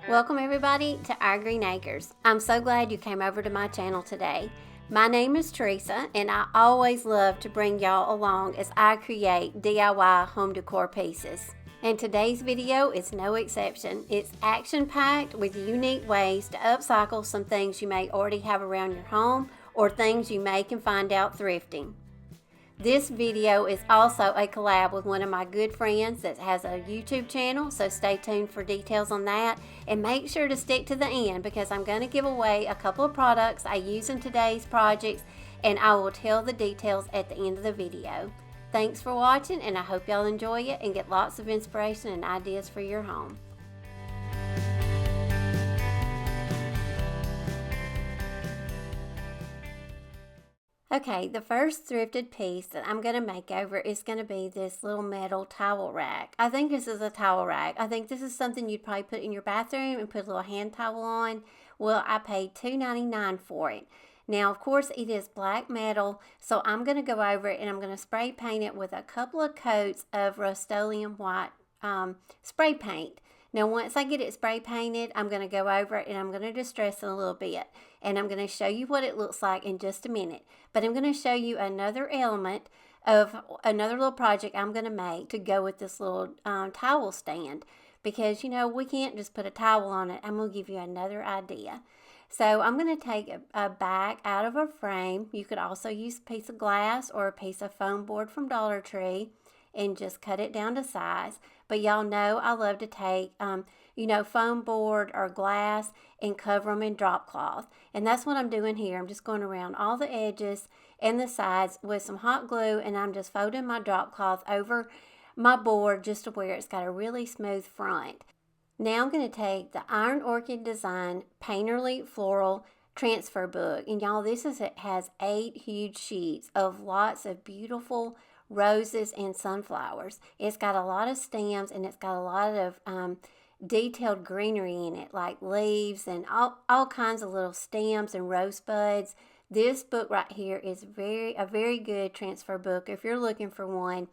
Welcome everybody to our Greene Acres. I'm so glad you came over to my channel today. My name is Teresa and I always love to bring y'all along as I create DIY home decor pieces. And today's video is no exception. It's action-packed with unique ways to upcycle some things you may already have around your home or things you may can find out thrifting. This video is also a collab with one of my good friends that has a YouTube channel, so stay tuned for details on that. And make sure to stick to the end because I'm going to give away a couple of products I use in today's projects, and I will tell the details at the end of the video. Thanks for watching, and I hope y'all enjoy it and get lots of inspiration and ideas for your home. Okay, the first thrifted piece that I'm going to make over is going to be this little metal towel rack. I think this is a towel rack. I think this is something you'd probably put in your bathroom and put a little hand towel on. Well, I paid $2.99 for it. Now, of course, it is black metal, so I'm going to go over it and I'm going to spray paint it with a couple of coats of Rust-Oleum white spray paint. Now, once I get it spray painted, I'm going to go over it and I'm going to distress it a little bit. And I'm going to show you what it looks like in just a minute. But I'm going to show you another element of another little project I'm going to make to go with this little towel stand. Because, you know, we can't just put a towel on it. I'm going to give you another idea. So I'm going to take a back out of a frame. You could also use a piece of glass or a piece of foam board from Dollar Tree and just cut it down to size. But y'all know I love to take, you know, foam board or glass and cover them in drop cloth. And that's what I'm doing here. I'm just going around all the edges and the sides with some hot glue, and I'm just folding my drop cloth over my board just to where it's got a really smooth front. Now I'm going to take the Iron Orchid Design Painterly Floral Transfer Book. And y'all, it has 8 huge sheets of lots of beautiful roses and sunflowers. It's got a lot of stems and it's got a lot of detailed greenery in it, like leaves and all kinds of little stems and rosebuds. This book right here is a very good transfer book if you're looking for one.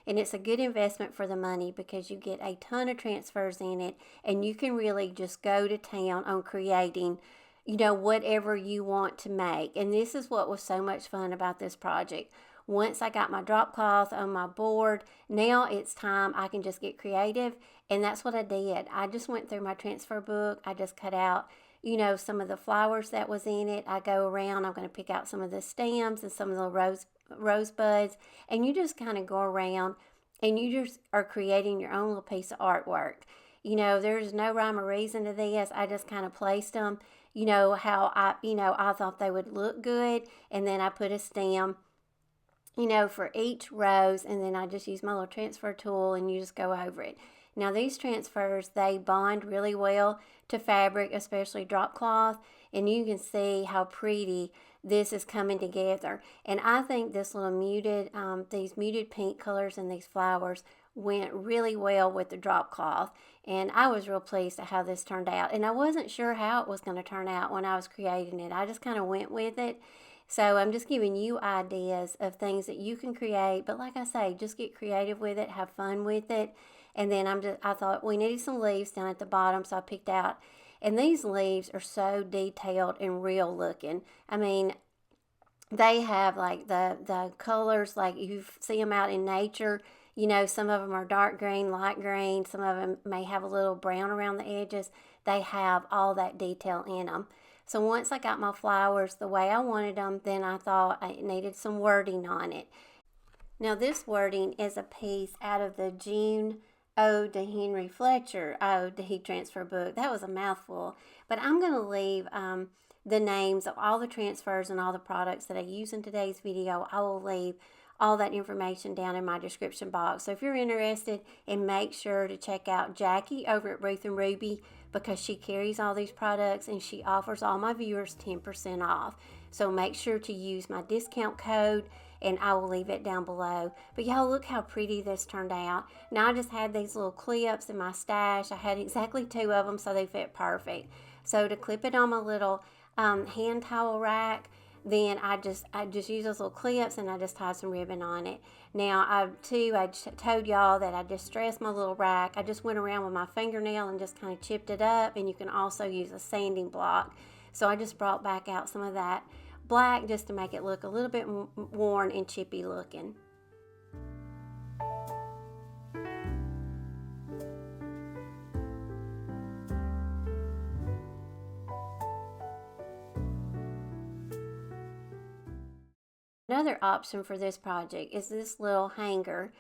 And it's a good investment for the money because you get a ton of transfers in it and you can really just go to town on creating, you know, whatever you want to make. And this is what was so much fun about this project. Once I got my drop cloth on my board, now it's time I can just get creative, and that's what I did. I just went through my transfer book. I just cut out, you know, some of the flowers that was in it. I go around, I'm going to pick out some of the stems and some of the rosebuds, and you just kind of go around and you just are creating your own little piece of artwork. You know, there's no rhyme or reason to this. I just kind of placed them, you know, how I thought they would look good, and then I put a stem, you know, for each rose, and then I just use my little transfer tool and you just go over it. Now these transfers, they bond really well to fabric, especially drop cloth, and you can see how pretty this is coming together. And I think this little these muted pink colors and these flowers went really well with the drop cloth, and I was real pleased at how this turned out. And I wasn't sure how it was going to turn out when I was creating it. I just kind of went with it. So I'm just giving you ideas of things that you can create. But like I say, just get creative with it, have fun with it. And then I thought we needed some leaves down at the bottom, so I picked out. And these leaves are so detailed and real looking. I mean, they have like the colors like you see them out in nature. You know, some of them are dark green, light green. Some of them may have a little brown around the edges. They have all that detail in them. So once I got my flowers the way I wanted them, then I thought I needed some wording on it. Now this wording is a piece out of the June Ode to Henry Fletcher Ode to Heat Transfer book. That was a mouthful. But I'm going to leave the names of all the transfers and all the products that I use in today's video. I will leave all that information down in my description box. So if you're interested, and make sure to check out Jackie over at Ruth and Ruby, because she carries all these products and she offers all my viewers 10% off. So make sure to use my discount code, and I will leave it down below. But y'all, look how pretty this turned out. Now I just had these little clips in my stash. I had exactly 2 of them, so they fit perfect. So to clip it on my little hand towel rack, then I just use those little clips and I just tie some ribbon on it. Now I told y'all that I distressed my little rack. I just went around with my fingernail and just kind of chipped it up, and you can also use a sanding block. So I just brought back out some of that black just to make it look a little bit worn and chippy looking. Another option for this project is this little hanger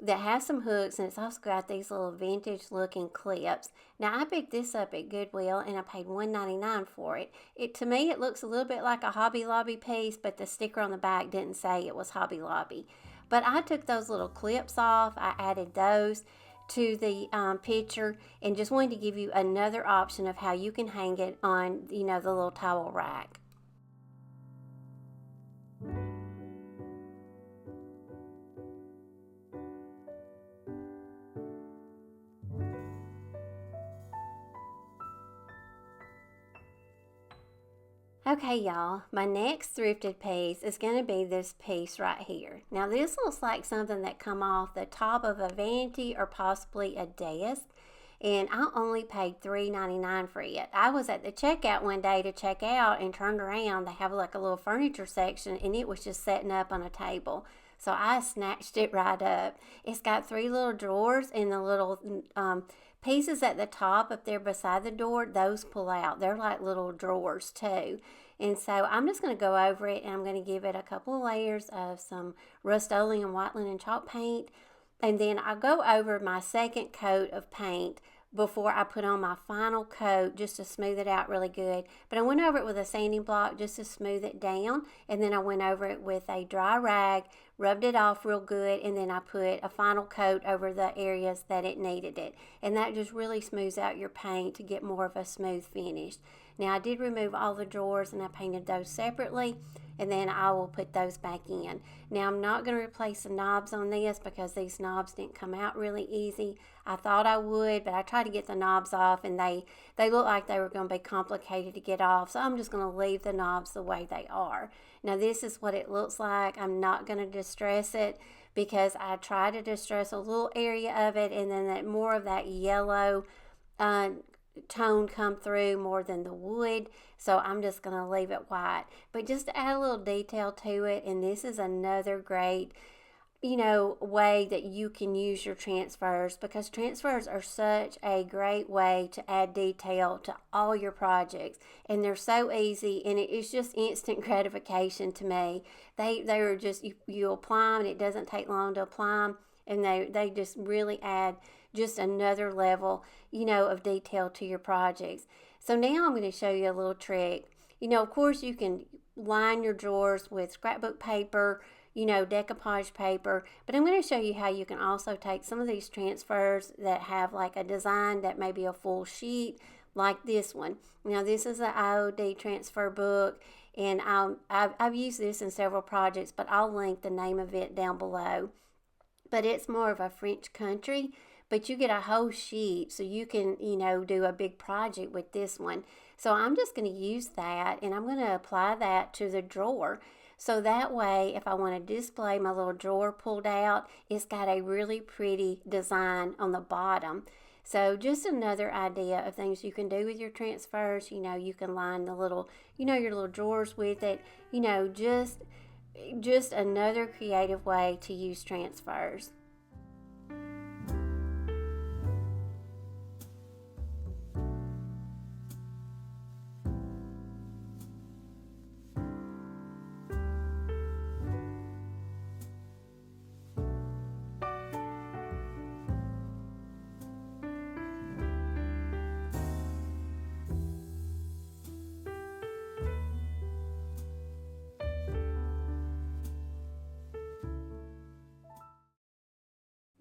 that has some hooks, and it's also got these little vintage looking clips. Now I picked this up at Goodwill and I paid $1.99 for it. To me it looks a little bit like a Hobby Lobby piece, but the sticker on the back didn't say it was Hobby Lobby. But I took those little clips off, I added those to the picture, and just wanted to give you another option of how you can hang it on, the little towel rack. Okay, y'all, my next thrifted piece is going to be this piece right here. Now, this looks like something that come off the top of a vanity or possibly a desk, and I only paid $3.99 for it. I was at the checkout one day to check out and turned around. They have like a little furniture section, and it was just setting up on a table. So I snatched it right up. It's got 3 little drawers, and the little pieces at the top up there beside the door, those pull out. They're like little drawers too. And so I'm just going to go over it, and I'm going to give it a couple of layers of some Rust-Oleum white linen chalk paint. And then I'll go over my second coat of paint before I put on my final coat, just to smooth it out really good. But I went over it with a sanding block just to smooth it down, and then I went over it with a dry rag, rubbed it off real good, and then I put a final coat over the areas that it needed it. And that just really smooths out your paint to get more of a smooth finish. Now I did remove all the drawers and I painted those separately, and then I will put those back in. Now I'm not going to replace the knobs on this because these knobs didn't come out really easy. I thought I would, but I tried to get the knobs off, and they look like they were going to be complicated to get off, so I'm just going to leave the knobs the way they are. Now this is what it looks like. I'm not going to distress it because I tried to distress a little area of it, and then more of that yellow tone come through more than the wood, so I'm just going to leave it white. But just to add a little detail to it, and this is another great way that you can use your transfers, because transfers are such a great way to add detail to all your projects, and they're so easy, and it's just instant gratification to me. They are just, you apply them and it doesn't take long to apply them, and they just really add just another level of detail to your projects. So now I'm going to show you a little trick. Of course you can line your drawers with scrapbook paper, decoupage paper, but I'm going to show you how you can also take some of these transfers that have like a design that may be a full sheet, like this one. Now this is an IOD transfer book, and I've used this in several projects, but I'll link the name of it down below. But it's more of a French country, but you get a whole sheet, so you can do a big project with this one. So I'm just going to use that, and I'm going to apply that to the drawer. So that way, if I want to display my little drawer pulled out, it's got a really pretty design on the bottom. So just another idea of things you can do with your transfers. You can line the little, your little drawers with it. Just another creative way to use transfers.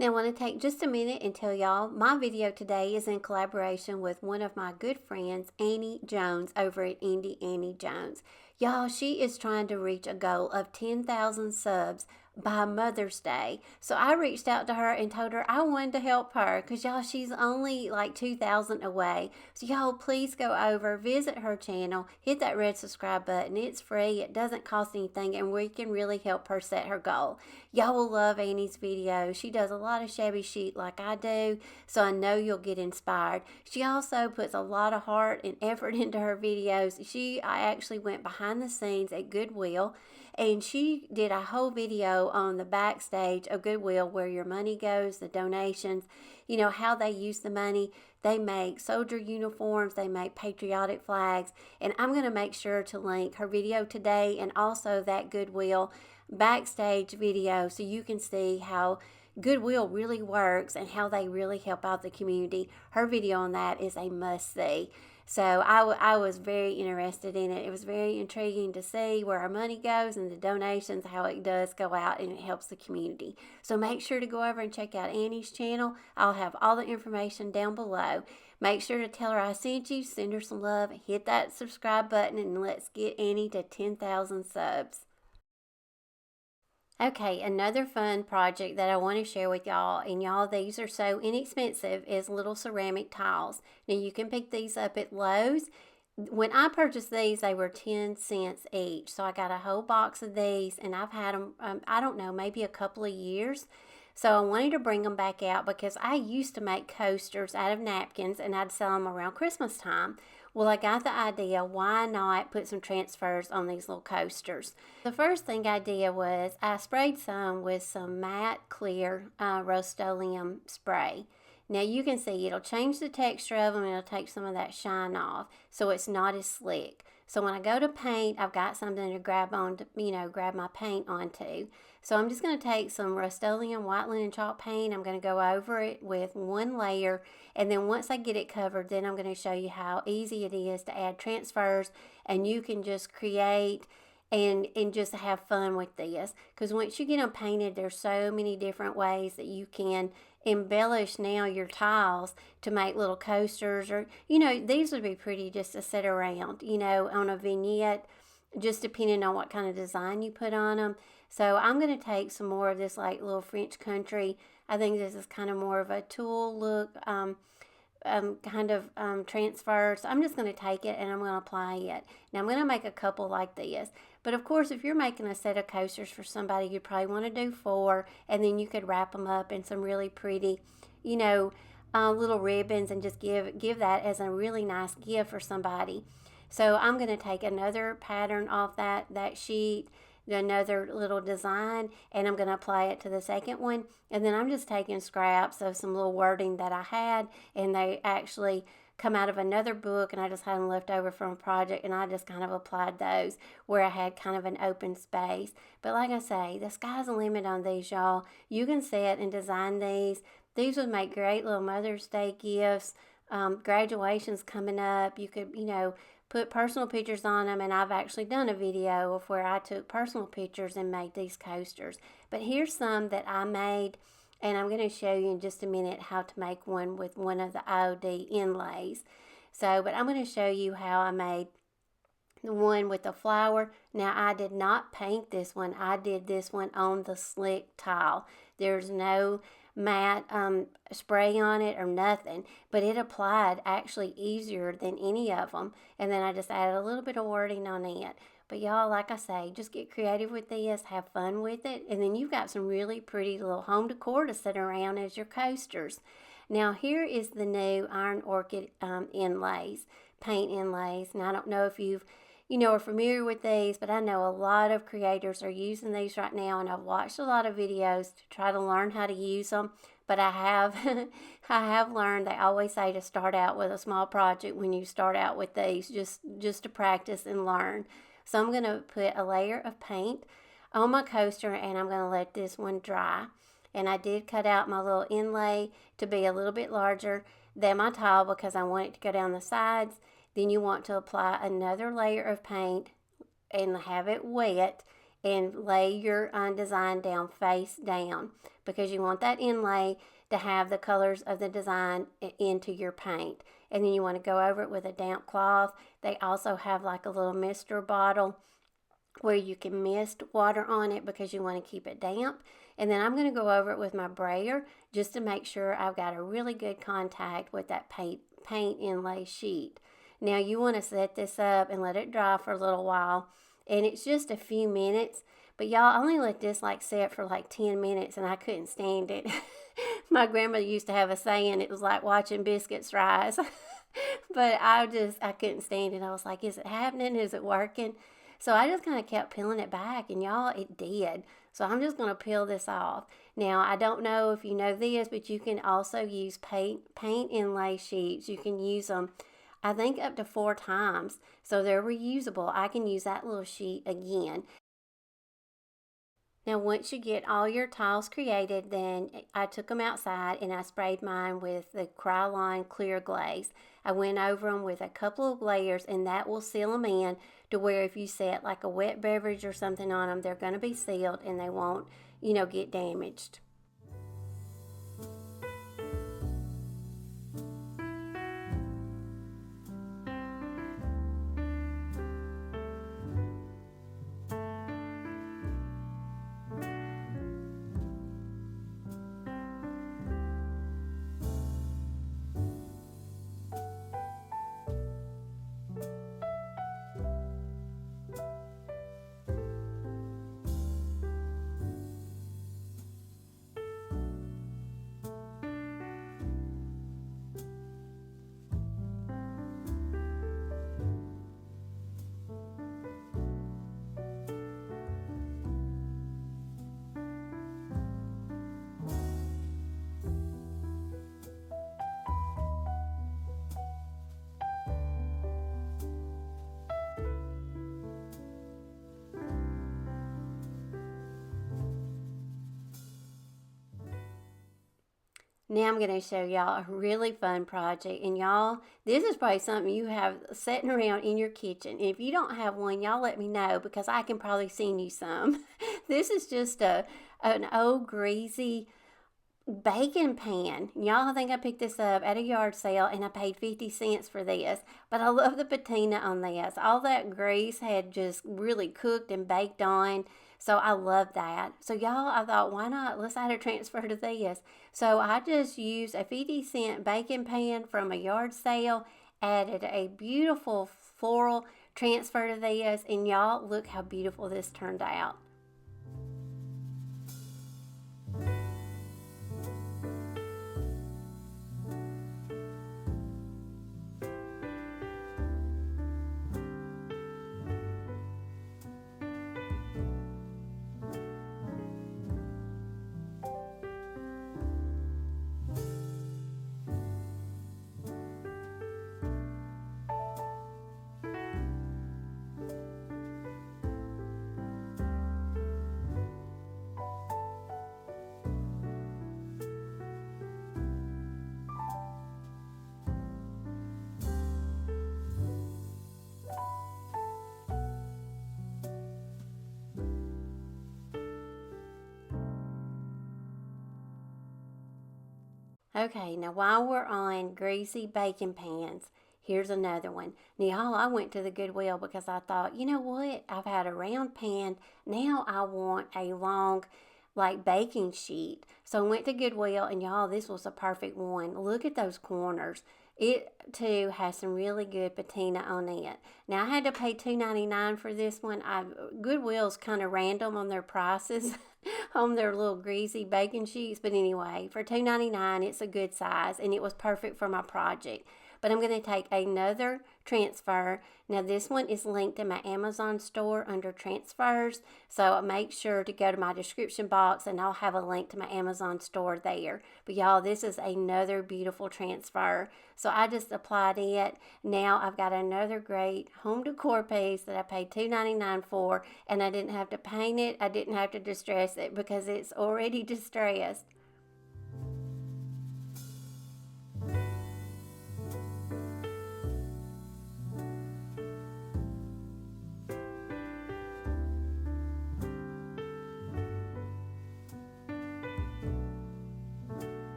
Now I want to take just a minute and tell y'all my video today is in collaboration with one of my good friends, Annie Jones, over at Indie Annie Jones. Y'all, she is trying to reach a goal of 10,000 subs by Mother's Day. So I reached out to her and told her I wanted to help her because y'all, she's only like 2,000 away. So y'all, please go over, visit her channel, hit that red subscribe button. It's free, it doesn't cost anything, and we can really help her set her goal. Y'all will love Annie's videos. She does a lot of shabby chic like I do, so I know you'll get inspired. She also puts a lot of heart and effort into her videos. I actually went behind the scenes at Goodwill, and she did a whole video on the backstage of Goodwill, where your money goes, the donations, you know, how they use the money. They make soldier uniforms, they make patriotic flags, and I'm going to make sure to link her video today and also that Goodwill backstage video so you can see how Goodwill really works and how they really help out the community. Her video on that is a must-see. So I was very interested in it. It was very intriguing to see where our money goes and the donations, how it does go out and it helps the community. So make sure to go over and check out Annie's channel. I'll have all the information down below. Make sure to tell her I sent you, send her some love, hit that subscribe button, and let's get Annie to 10,000 subs. Okay, another fun project that I want to share with y'all, and y'all, these are so inexpensive, is little ceramic tiles. Now, you can pick these up at Lowe's. When I purchased these, they were 10 cents each. So I got a whole box of these, and I've had them, I don't know, maybe a couple of years. So I wanted to bring them back out because I used to make coasters out of napkins, and I'd sell them around Christmas time. Well, I got the idea, why not put some transfers on these little coasters? The first thing I did was I sprayed some with some matte clear Rust-Oleum spray. Now you can see it'll change the texture of them, and it'll take some of that shine off, so it's not as slick. So when I go to paint, I've got something to grab on, grab my paint onto. So I'm just going to take some Rust-Oleum white linen chalk paint. I'm going to go over it with one layer, and then once I get it covered, then I'm going to show you how easy it is to add transfers, and you can just create and just have fun with this. Because once you get them painted, there's so many different ways that you can embellish now your tiles to make little coasters, or these would be pretty just to sit around on a vignette, just depending on what kind of design you put on them. So I'm going to take some more of this like little French country. I think this is kind of more of a tulle look transfer. So I'm just going to take it and I'm going to apply it. Now I'm going to make a couple like this. But of course, if you're making a set of coasters for somebody, you'd probably want to do 4, and then you could wrap them up in some really pretty, little ribbons, and just give that as a really nice gift for somebody. So I'm going to take another pattern off that sheet, another little design, and I'm going to apply it to the second one. And then I'm just taking scraps of some little wording that I had, and they actually come out of another book, and I just had them left over from a project, and I just kind of applied those where I had kind of an open space. But like I say, the sky's the limit on these, y'all. You can set and design these. These would make great little Mother's Day gifts. Graduations coming up, you could, put personal pictures on them, and I've actually done a video of where I took personal pictures and made these coasters. But here's some that I made, and I'm going to show you in just a minute how to make one with one of the IOD inlays. But I'm going to show you how I made the one with the flower. Now, I did not paint this one. I did this one on the slick tile. There's no matte spray on it or nothing, but it applied actually easier than any of them. And then I just added a little bit of wording on it. But y'all, like I say, just get creative with this, have fun with it, and then you've got some really pretty little home decor to sit around as your coasters. Now, here is the new Iron Orchid inlays, paint inlays. Now, I don't know if you've are familiar with these, but I know a lot of creators are using these right now, and I've watched a lot of videos to try to learn how to use them. But I have I have learned, they always say to start out with a small project when you start out with these, just to practice and learn. So I'm going to put a layer of paint on my coaster, and I'm going to let this one dry. And I did cut out my little inlay to be a little bit larger than my tile because I want it to go down the sides. Then you want to apply another layer of paint and have it wet and lay your design down face down, because you want that inlay to have the colors of the design into your paint. And then you want to go over it with a damp cloth. They also have like a little mister bottle where you can mist water on it because you want to keep it damp. And then I'm going to go over it with my brayer just to make sure I've got a really good contact with that paint inlay sheet. Now you want to set this up and let it dry for a little while, and it's just a few minutes. But y'all, I only let this like set for like 10 minutes and I couldn't stand it. My grandmother used to have a saying, it was like watching biscuits rise. But I couldn't stand it. I was like, is it happening? Is it working? So I just kind of kept peeling it back, and y'all, it did. So I'm just going to peel this off. Now, I don't know if you know this, but you can also use paint inlay sheets. You can use them, I think, up to 4 times. So they're reusable. I can use that little sheet again. Now, once you get all your tiles created, then I took them outside and I sprayed mine with the Krylon clear glaze. I went over them with a couple of layers, and that will seal them in to where if you set like a wet beverage or something on them, they're going to be sealed and they won't, get damaged. Now I'm going to show y'all a really fun project. And y'all, this is probably something you have sitting around in your kitchen. If you don't have one, y'all let me know because I can probably send you some. This is just an old greasy bacon pan. Y'all, I think I picked this up at a yard sale and I paid 50 cents for this. But I love the patina on this. All that grease had just really cooked and baked on. So I love that. So y'all, I thought, why not? Let's add a transfer to this. So I just used a 50-cent bacon pan from a yard sale, added a beautiful floral transfer to this, and y'all, look how beautiful this turned out. Okay, now while we're on greasy bacon pans, here's another one. Now, I went to the Goodwill because I thought, you know what? I've had a round pan. Now I want a long, like, baking sheet. So I went to Goodwill, and y'all, this was a perfect one. Look at those corners. It, too, has some really good patina on it. Now, I had to pay $2.99 for this one. Goodwill's kind of random on their prices on their little greasy baking sheets. But anyway, for $2.99, it's a good size, and it was perfect for my project. But I'm going to take another transfer. Now, this one is linked in my Amazon store under transfers. So make sure to go to my description box and I'll have a link to my Amazon store there. But y'all, this is another beautiful transfer. So I just applied it. Now I've got another great home decor piece that I paid $2.99 for. And I didn't have to paint it. I didn't have to distress it because it's already distressed.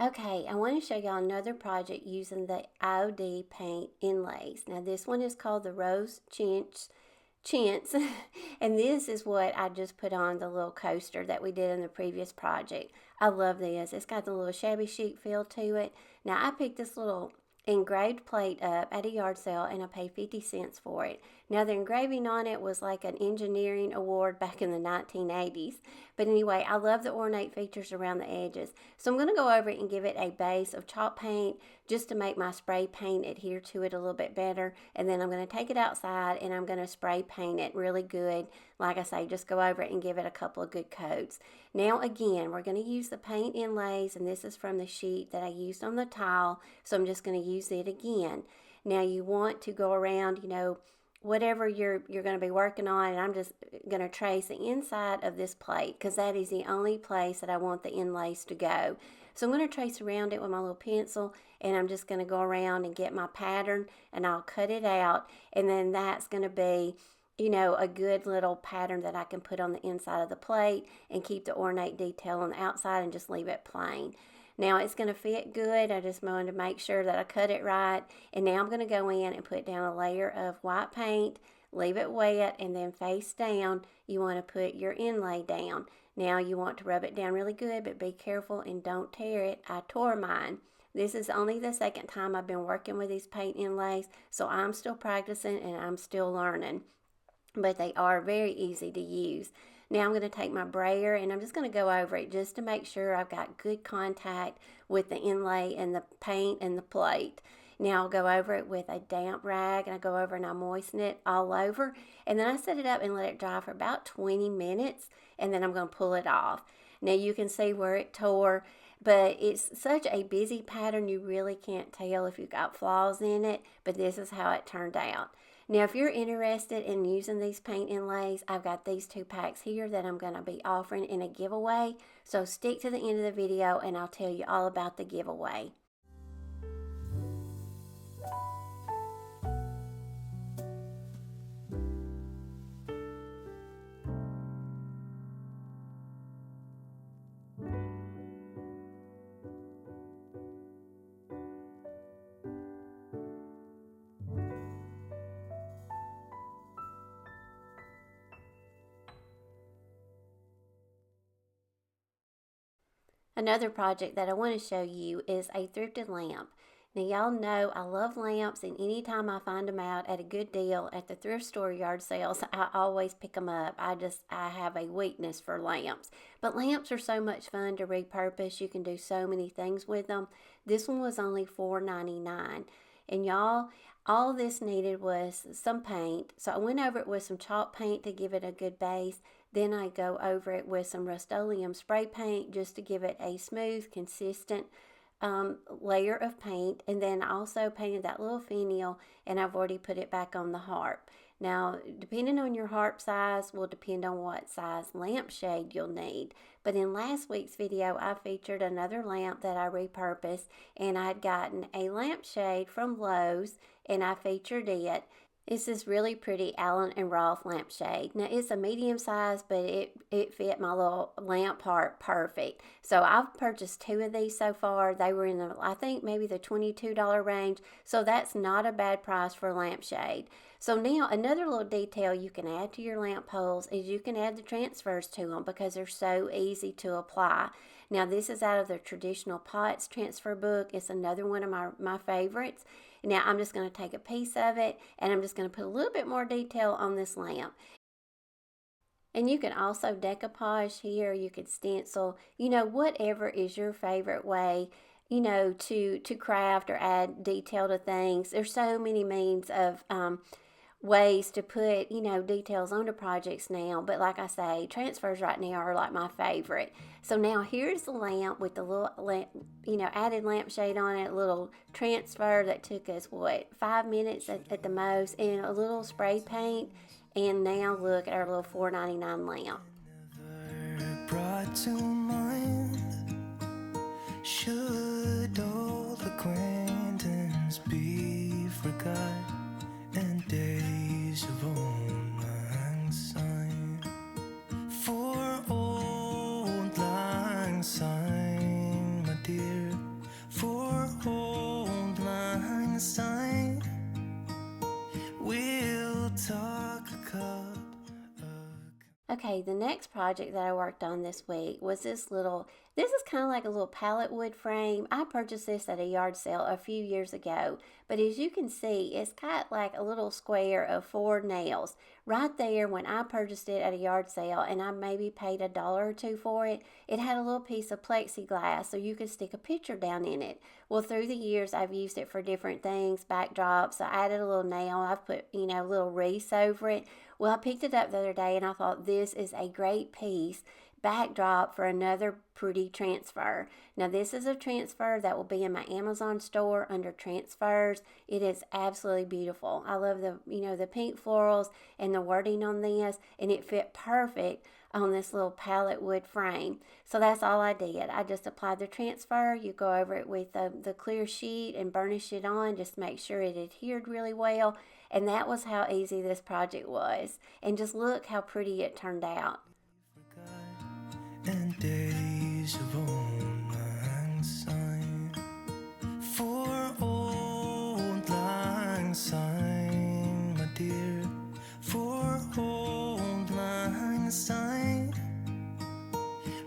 Okay, I want to show y'all another project using the IOD Paint Inlays. Now this one is called the Rose Chintz, and this is what I just put on the little coaster that we did in the previous project. I love this. It's got the little shabby chic feel to it. Now I picked this little engraved plate up at a yard sale and I paid 50 cents for it. Now the engraving on it was like an engineering award back in the 1980s. But anyway, I love the ornate features around the edges. So I'm going to go over it and give it a base of chalk paint just to make my spray paint adhere to it a little bit better. And then I'm going to take it outside and I'm going to spray paint it really good. Like I say, just go over it and give it a couple of good coats. Now again, we're going to use the Paint Inlays, and this is from the sheet that I used on the tile. So I'm just going to use it again. Now you want to go around, you know, whatever you're going to be working on, and I'm just going to trace the inside of this plate because that is the only place that I want the inlays to go. So I'm going to trace around it with my little pencil, and I'm just going to go around and get my pattern, and I'll cut it out, and then that's going to be, you know, a good little pattern that I can put on the inside of the plate and keep the ornate detail on the outside and just leave it plain. Now it's going to fit good. I just wanted to make sure that I cut it right. And now I'm going to go in and put down a layer of white paint, leave it wet, and then face down, you want to put your inlay down. Now you want to rub it down really good, but be careful and don't tear it. I tore mine. This is only the second time I've been working with these paint inlays, so I'm still practicing and I'm still learning. But they are very easy to use. Now I'm going to take my brayer and I'm just going to go over it just to make sure I've got good contact with the inlay and the paint and the plate. Now I'll go over it with a damp rag, and I go over and I moisten it all over, and then I set it up and let it dry for about 20 minutes, and then I'm going to pull it off. Now you can see where it tore, but it's such a busy pattern you really can't tell if you've got flaws in it, but this is how it turned out. Now, if you're interested in using these paint inlays, I've got these 2 packs here that I'm going to be offering in a giveaway. So stick to the end of the video and I'll tell you all about the giveaway. Another project that I want to show you is a thrifted lamp. Now y'all know I love lamps, and anytime I find them out at a good deal at the thrift store yard sales, I always pick them up. I have a weakness for lamps. But lamps are so much fun to repurpose. You can do so many things with them. This one was only $4.99. And y'all, all this needed was some paint. So I went over it with some chalk paint to give it a good base. Then I go over it with some Rust-Oleum spray paint just to give it a smooth, consistent layer of paint. And then I also painted that little finial, and I've already put it back on the harp. Now, depending on your harp size will depend on what size lampshade you'll need. But in last week's video, I featured another lamp that I repurposed, and I'd gotten a lampshade from Lowe's, and I featured it. It's this really pretty Allen and Roth lampshade. Now, it's a medium size, but it fit my little lamp heart perfect. So I've purchased 2 of these so far. They were in the, I think, maybe the $22 range. So that's not a bad price for a lampshade. So now another little detail you can add to your lamp poles is you can add the transfers to them because they're so easy to apply. Now this is out of the Traditional Pots transfer book. It's another one of my favorites. Now I'm just going to take a piece of it and I'm just going to put a little bit more detail on this lamp. And you can also decoupage here, you could stencil, you know, whatever is your favorite way, you know, to craft or add detail to things. There's so many means of ways to put, you know, details onto projects now. But like I say, transfers right now are like my favorite. So now here's the lamp with the little lamp, you know, added lampshade on it, a little transfer that took us, what, 5 minutes at the most, and a little spray paint. And now look at our little $4.99 lamp. Never brought to mind, should old acquaintance be forgot, and days of old lang syne, for old lang syne, my dear, Okay, the next project that I worked on this week was this is kind of like a little pallet wood frame. I purchased this at a yard sale a few years ago, but as you can see, it's got like a little square of 4 nails. Right there, when I purchased it at a yard sale, and I maybe paid $1 or $2 for it, it had a little piece of plexiglass so you could stick a picture down in it. Well, through the years, I've used it for different things, backdrops. I added a little nail. I've put, a little wreath over it. Well, I picked it up the other day and I thought this is a great piece backdrop for another pretty transfer. Now this is a transfer that will be in my Amazon store under transfers. It is absolutely beautiful. I love the pink florals and the wording on this, and it fit perfect on this little pallet wood frame. So that's all I did. I just applied the transfer. You go over it with the clear sheet and burnish it on. Just make sure it adhered really well. And that was how easy this project was. And just look how pretty it turned out. And days of old lang syne, for old lang syne, my dear, for old lang syne,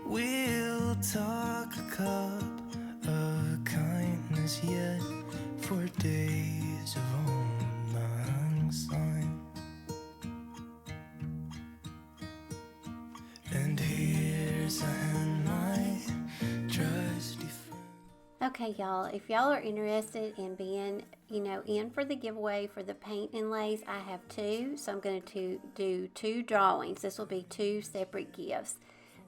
we'll talk a cup of kindness yet, for days of old lang syne. And here's my trusty friend. Okay, y'all, if y'all are interested in being, in for the giveaway for the Paint Inlays, I have 2. So I'm going to do 2 drawings. This will be 2 separate gifts.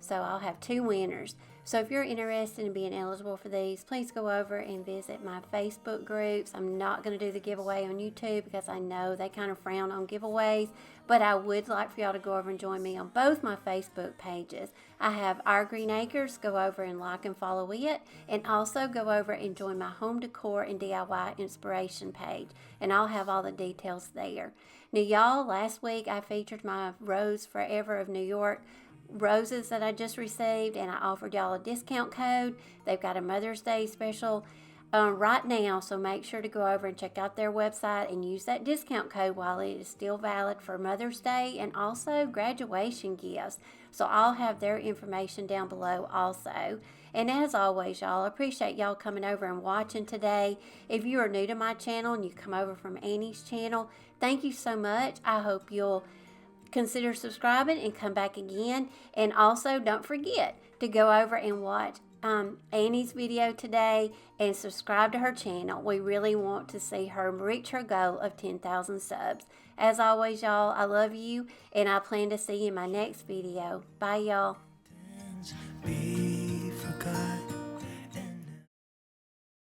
So I'll have 2 winners. So if you're interested in being eligible for these, please go over and visit my Facebook groups. I'm not going to do the giveaway on YouTube because I know they kind of frown on giveaways, but I would like for y'all to go over and join me on both my Facebook pages. I have Our Greene Acres. Go over and like and follow it, and also go over and join my home decor and DIY inspiration page, and I'll have all the details there. Now, y'all, last week I featured my Rose Forever of New York roses that I just received, and I offered y'all a discount code. They've got a Mother's Day special right now, so make sure to go over and check out their website and use that discount code while it is still valid for Mother's Day and also graduation gifts. So I'll have their information down below also. And as always, y'all, I appreciate y'all coming over and watching today. If you are new to my channel and you come over from Annie's channel, thank you so much. I hope you'll consider subscribing and come back again. And also, don't forget to go over and watch Annie's video today and subscribe to her channel. We really want to see her reach her goal of 10,000 subs. As always, y'all, I love you, and I plan to see you in my next video. Bye, y'all.